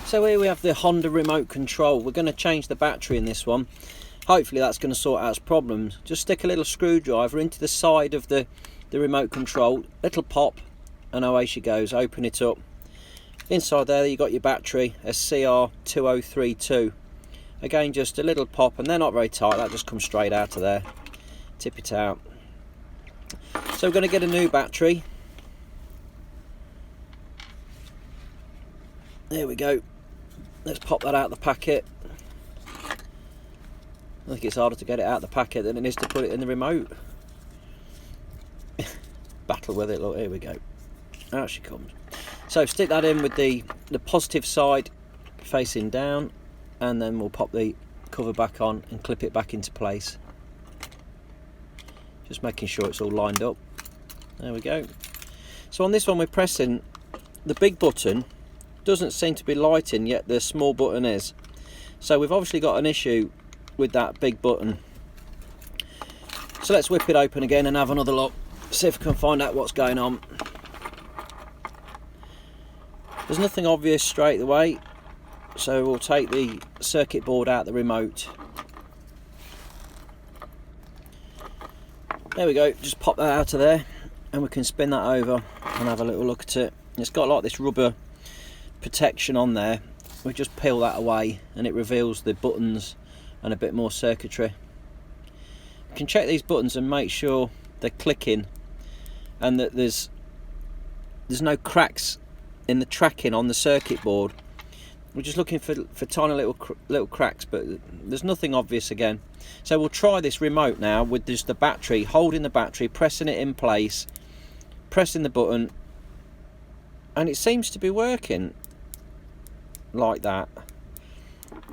So here we have the Honda remote control. We're going to change the battery in this one. Hopefully that's going to sort out its problems. Just stick a little screwdriver into the side of the remote control, little pop, and away she goes. Open it up. Inside there you've got your battery, a CR2032. Again, just a little pop, and they're not very tight, that just comes straight out of there. Tip it out. So we're going to get a new battery. There we go. Let's pop that out of the packet. I think it's harder to get it out of the packet than it is to put it in the remote. Battle with it, look, here we go. Out she comes. So stick that in with the positive side facing down, and then we'll pop the cover back on and clip it back into place. Just making sure it's all lined up. There we go. So on this one we're pressing the big button. Doesn't seem to be lighting, yet the small button is. So we've obviously got an issue with that big button. So let's whip it open again and have another look, see if we can find out what's going on. There's nothing obvious straight away, so we'll take the circuit board out the remote. There we go, just pop that out of there and we can spin that over and have a little look at it. It's got like this rubber protection on there. We just peel that away and it reveals the buttons and a bit more circuitry. You can check these buttons and make sure they're clicking and that there's no cracks in the tracking on the circuit board. We're just looking for tiny little cracks, but there's nothing obvious again. So we'll try this remote now with just the battery, holding the battery, pressing it in place, pressing the button, and it seems to be working like that,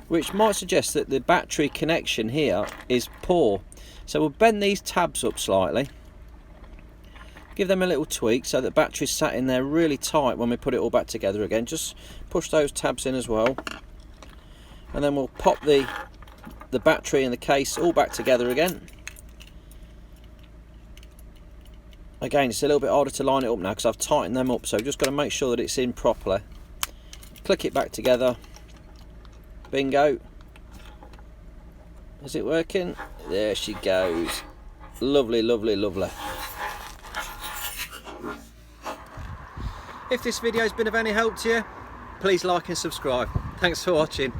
which might suggest that the battery connection here is poor. So we'll bend these tabs up slightly, give them a little tweak so that the battery's sat in there really tight when we put it all back together again. Just push those tabs in as well, and then we'll pop the battery and the case all back together again. Again, it's a little bit harder to line it up now because I've tightened them up, so just got to make sure that it's in properly. Click it back together. Bingo. Is it working? There she goes. Lovely, lovely, lovely. If this video has been of any help to you, please like and subscribe. Thanks for watching.